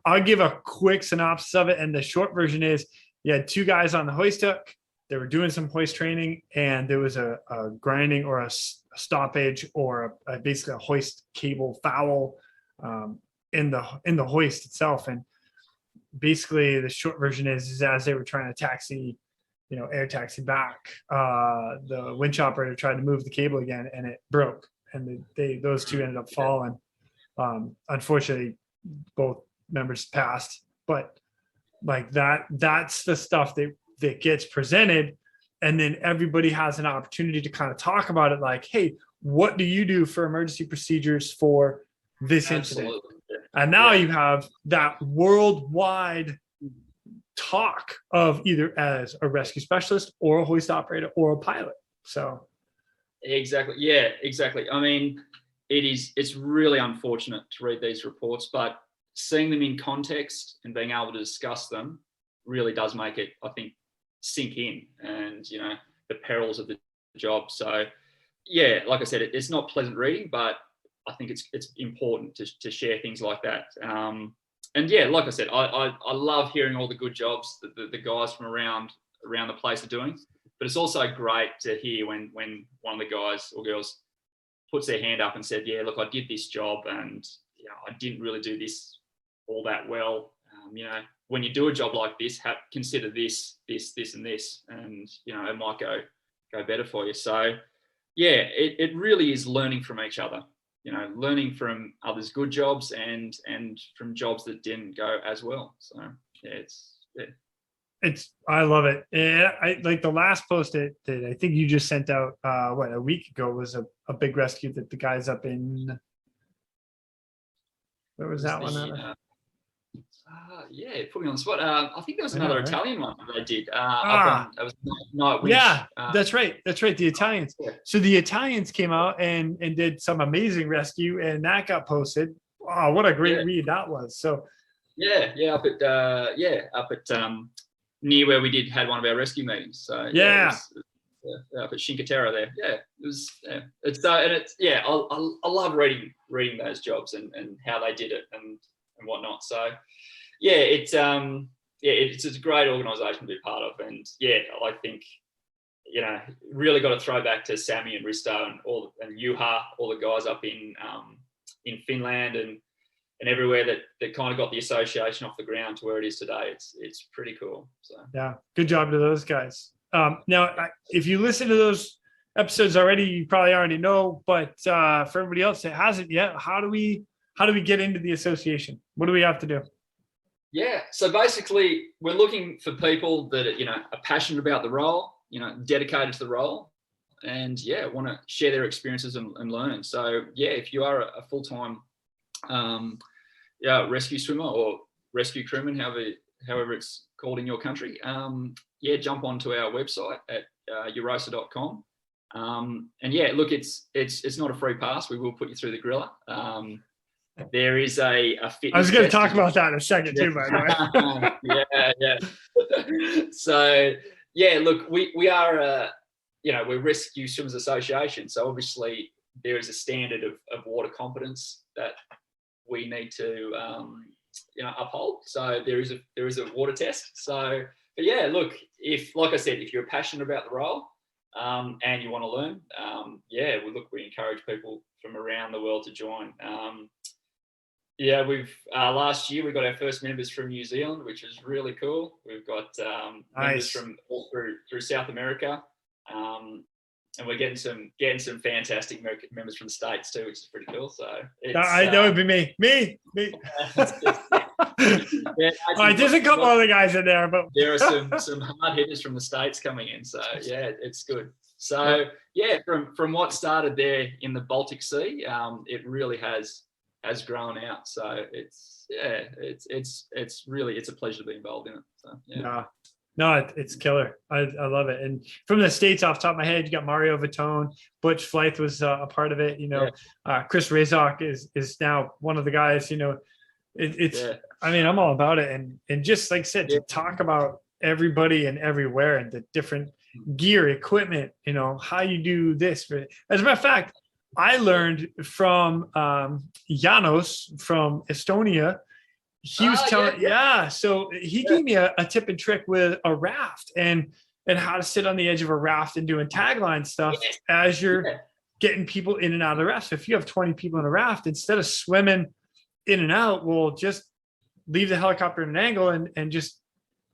I'll give a quick synopsis of it. And the short version is, you had two guys on the hoist hook. They were doing some hoist training, and there was a grinding or a stoppage or basically a hoist cable foul in the hoist itself. And basically the short version is as they were trying to taxi, air taxi back, the winch operator tried to move the cable again, and it broke. And those two ended up falling. Unfortunately, both members passed, but like that's the stuff that gets presented. And then everybody has an opportunity to kind of talk about it. Like, hey, what do you do for emergency procedures for this incident? And now you have that worldwide talk of either as a rescue specialist or a hoist operator or a pilot. So exactly. Yeah, exactly. I mean, it's really unfortunate to read these reports, but seeing them in context and being able to discuss them really does make it, I think, sink in, and the perils of the job. So yeah, like I said, it's not pleasant reading, but I think it's important to share things like that. And yeah, like I said, I love hearing all the good jobs that the guys from around the place are doing, but it's also great to hear when one of the guys or girls puts their hand up and said, yeah, look, I did this job and I didn't really do this all that well. When you do a job like this, consider this, and this, and it might go better for you. So yeah, it really is learning from each other, learning from others' good jobs and from jobs that didn't go as well. So yeah, I love it. And I like the last post that I think you just sent out a week ago was a big rescue that the guys up in, where was that one? Yeah, put me on the spot. I think there was another Italian one that they did. Up on, it was Night Winch. Yeah, that's right. That's right. The Italians. Yeah. So the Italians came out and did some amazing rescue, and that got posted. Oh, what a great read that was. So yeah, up at near where we had one of our rescue meetings. So up at Cinqueterra there. Yeah, it was. Yeah, I love reading those jobs and how they did it and whatnot. So it's a great organisation to be part of, and I think really got to throw back to Sammy and Risto and Juha, all the guys up in Finland and everywhere that kind of got the association off the ground to where it is today. It's pretty cool. So yeah, good job to those guys. Now, if you listen to those episodes already, you probably already know. But for everybody else that hasn't yet, how do we get into the association? What do we have to do? Yeah, so basically, we're looking for people that are passionate about the role, dedicated to the role, and want to share their experiences and learn. So if you are a full-time rescue swimmer or rescue crewman, however it's called in your country, jump onto our website at EURORSA.com. Look, it's not a free pass. We will put you through the griller. There is a fitness. I was going to talk about that in a second too, by the way. So look, we are we're Rescue Swimmers Association. So obviously there is a standard of water competence that we need to uphold. So there is a water test. So look, if you're passionate about the role and you want to learn, we encourage people from around the world to join. We've last year we got our first members from New Zealand, which is really cool. We've got members from all through South America, and we're getting some fantastic members from the States too, which is pretty cool. So that would be me. There's a couple other guys in there, but there are some hard hitters from the States coming in. So it's good. So from what started there in the Baltic Sea, it really has grown out. So it's a pleasure to be involved in it. So No, it's killer. I love it. And from the States, off the top of my head, you got Mario Vitone, Butch Flythe was a part of it. Chris Razok is now one of the guys. I mean, I'm all about it. And just like I said, to talk about everybody and everywhere and the different gear, equipment, how you do this. As a matter of fact, I learned from Janos from Estonia. He was telling, so he gave me a tip and trick with a raft and how to sit on the edge of a raft and doing tagline stuff as you're getting people in and out of the raft. So if you have 20 people in a raft, instead of swimming in and out, we'll just leave the helicopter in an angle and just,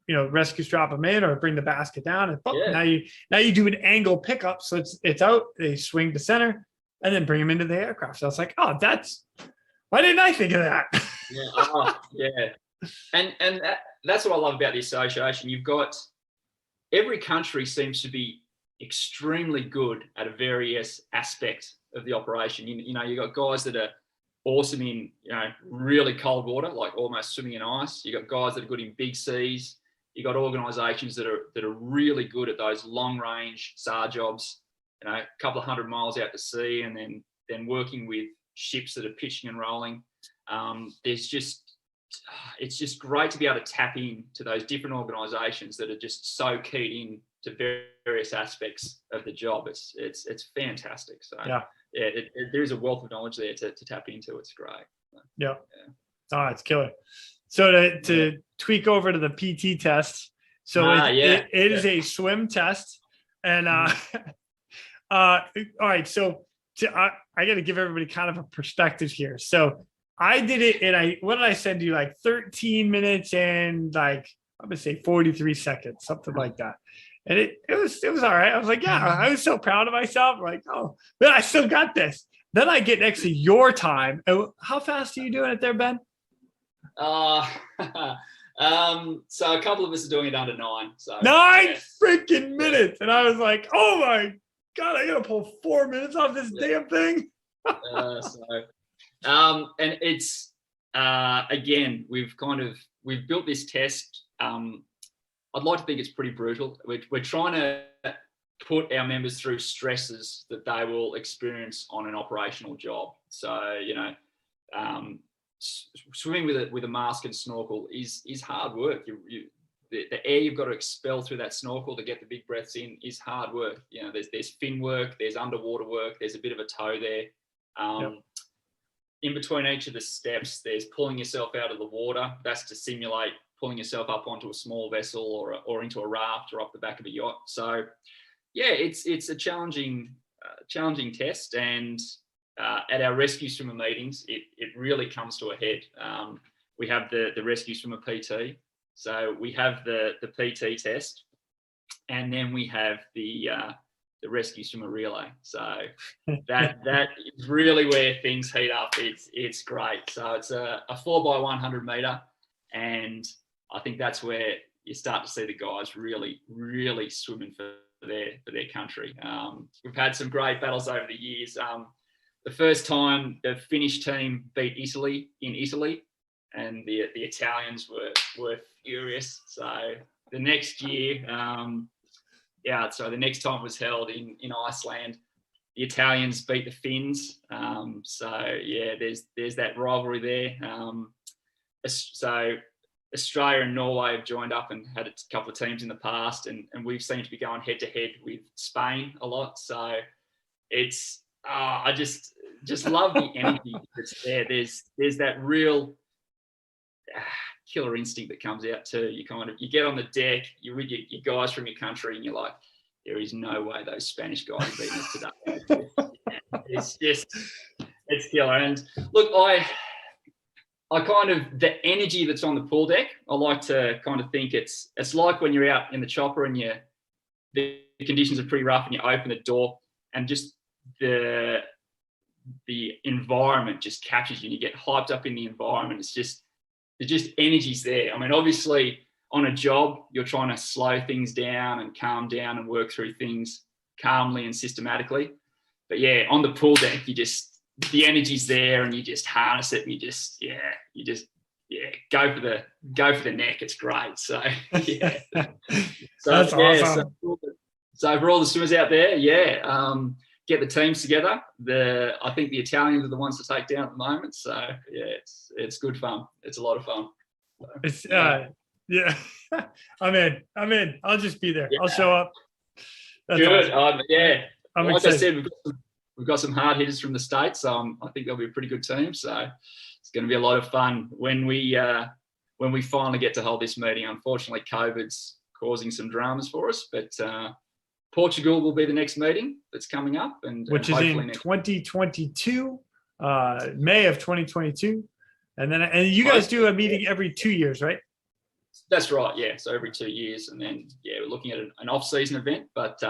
rescues drop them in or bring the basket down. And now you do an angle pickup. So it's out, they swing to center and then bring them into the aircraft. So I was like, why didn't I think of that? And that's what I love about the association. You've got every country seems to be extremely good at a various aspect of the operation. You've got guys that are awesome in really cold water, like almost swimming in ice. You've got guys that are good in big seas. You've got organisations that are really good at those long range SAR jobs, a couple of 100 miles out to sea, and then working with ships that are pitching and rolling. It's just great to be able to tap into those different organisations that are just so keyed in to various aspects of the job. It's fantastic. So there is a wealth of knowledge there to tap into. It's great. It's killer. So to tweak over to the PT test. So it is a swim test, and all right. So I got to give everybody kind of a perspective here. So I did it and what did I send you? Like 13 minutes and I'm going to say 43 seconds, something like that. And it was all right. I was like, I was so proud of myself. Like, but I still got this. Then I get next to your time. How fast are you doing it there, Ben? So a couple of us are doing it under 9. So 9 freaking minutes. And I was like, oh my God, I got to pull 4 minutes off this damn thing. And it's, again, we've kind of we've built this test. I'd like to think it's pretty brutal. We're trying to put our members through stresses that they will experience on an operational job. So, swimming with a mask and snorkel is hard work. The air you've got to expel through that snorkel to get the big breaths in is hard work. There's fin work, there's underwater work, there's a bit of a tow there. In between each of the steps, there's pulling yourself out of the water. That's to simulate pulling yourself up onto a small vessel or into a raft or up the back of a yacht. So, yeah, it's a challenging test. And at our rescue swimmer meetings, it really comes to a head. We have the rescue swimmer PT. So we have the PT test, and then we have the rescue swimmer relay. So that is really where things heat up. It's great. So it's a 4x100 meter, and I think that's where you start to see the guys really, really swimming for their country. We've had some great battles over the years. The first time the Finnish team beat Italy in Italy, and the Italians were furious. So the next year, so the next time was held in Iceland. The Italians beat the Finns. So yeah, there's that rivalry there. So Australia and Norway have joined up and had a couple of teams in the past, and we've seemed to be going head to head with Spain a lot. So it's I just love the energy that's there. There's that real killer instinct that comes out too. You get on the deck, you're with your guys from your country, and you're like, there is no way those Spanish guys are beating us today. It's killer. And look, I kind of, the energy that's on the pool deck, I like to kind of think it's like when you're out in the chopper and the conditions are pretty rough and you open the door and just the environment just captures you and you get hyped up in the environment. There's just energy's there. I mean, obviously on a job, you're trying to slow things down and calm down and work through things calmly and systematically. But yeah, on the pool deck, the energy's there and you just harness it and you just go for the neck. It's great. So yeah. So that's awesome. So for all the swimmers out there, get the teams together. I think the Italians are the ones to take down at the moment. So yeah, it's good fun. It's a lot of fun. So, yeah. I'm in. I'll just be there. Yeah. I'll show up. That's good. Awesome. I'm like excited. I said, we've got some hard hitters from the States. So I think they'll be a pretty good team. So it's going to be a lot of fun when we finally get to hold this meeting. Unfortunately, COVID's causing some dramas for us, but Portugal will be the next meeting that's coming up, which is in 2022, May of 2022, and you guys do a meeting every 2 years, right? That's right, yeah. So every 2 years, and then we're looking at an off-season event, but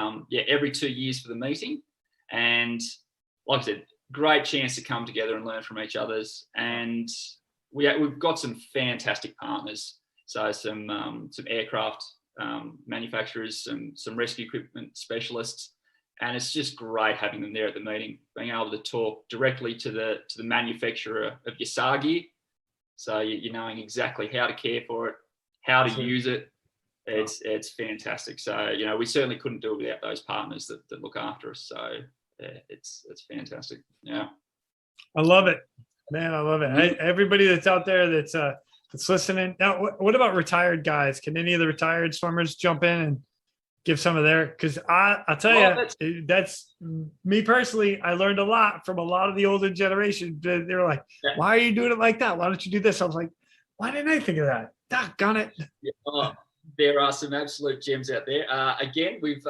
every 2 years for the meeting. And like I said, great chance to come together and learn from each other's. And we've got some fantastic partners. So some aircraft manufacturers, some rescue equipment specialists, and it's just great having them there at the meeting, being able to talk directly to the manufacturer of your SAR gear, so you're knowing exactly how to care for it, how to use it. It's fantastic. So we certainly couldn't do it without those partners that look after us. So it's fantastic. Yeah, I love it, man. I love it. Everybody that's out there that's listening now, what about retired guys? Can any of the retired swimmers jump in and give some of their, because I'll tell you, that's me personally. I learned a lot from a lot of the older generation. They're like, why are you doing it like that? Why don't you do this? I was like, why didn't I think of that? Doggone it. There are some absolute gems out there. Again, we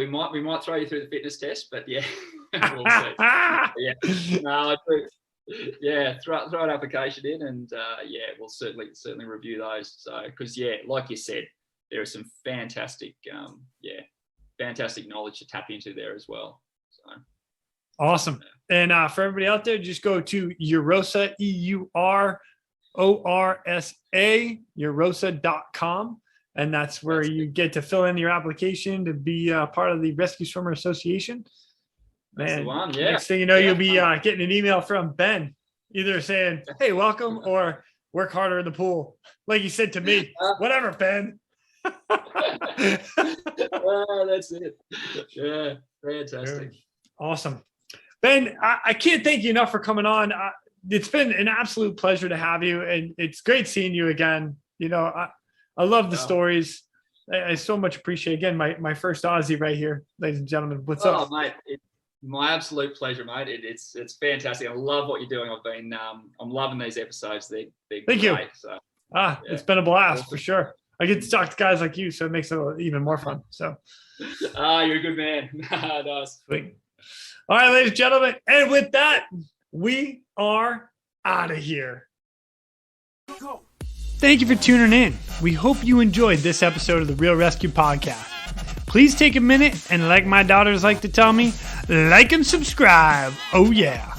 might throw you through the fitness test, but we'll see. No, throw an application in, and we'll certainly review those. So, because like you said, there are some fantastic knowledge to tap into there as well. So awesome. And for everybody out there, just go to EURORSA, EURORSA, EURORSA.com. And that's where you get to fill in your application to be part of the Rescue Swimmer Association. That's the one, yeah. Next thing you know, you'll be getting an email from Ben, either saying, hey, welcome, or work harder in the pool. Like you said to me, whatever, Ben. That's it. Yeah, fantastic. Awesome. Ben, I can't thank you enough for coming on. It's been an absolute pleasure to have you, and it's great seeing you again. I love the stories. I so much appreciate, again, my first Aussie right here, ladies and gentlemen. What's up? Oh, mate, my absolute pleasure, mate. It's fantastic. I love what you're doing. I'm loving these episodes. They're Thank great, you. So, It's been a blast for sure. I get to talk to guys like you, so it makes it even more fun. So, you're a good man. Nice. Sweet. All right, ladies and gentlemen, and with that, we are out of here. Thank you for tuning in. We hope you enjoyed this episode of the Real ResQ podcast. Please take a minute and, like my daughters like to tell me, like and subscribe. Oh yeah.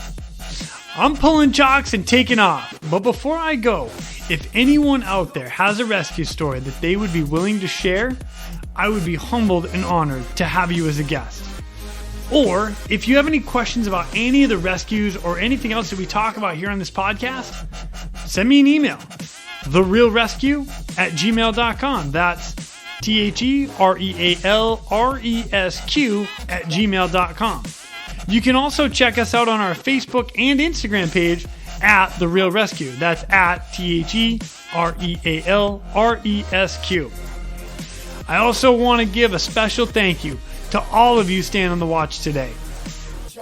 I'm pulling chocks and taking off. But before I go, if anyone out there has a rescue story that they would be willing to share, I would be humbled and honored to have you as a guest. Or if you have any questions about any of the rescues or anything else that we talk about here on this podcast, send me an email, therealresq@gmail.com. That's therealresq@gmail.com. You can also check us out on our Facebook and Instagram page at The Real ResQ. That's at therealresq. I also want to give a special thank you to all of you staying on the watch today.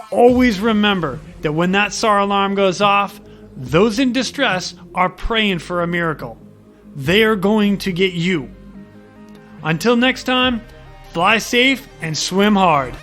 Always remember that when that SAR alarm goes off, those in distress are praying for a miracle. They are going to get you. Until next time, fly safe and swim hard.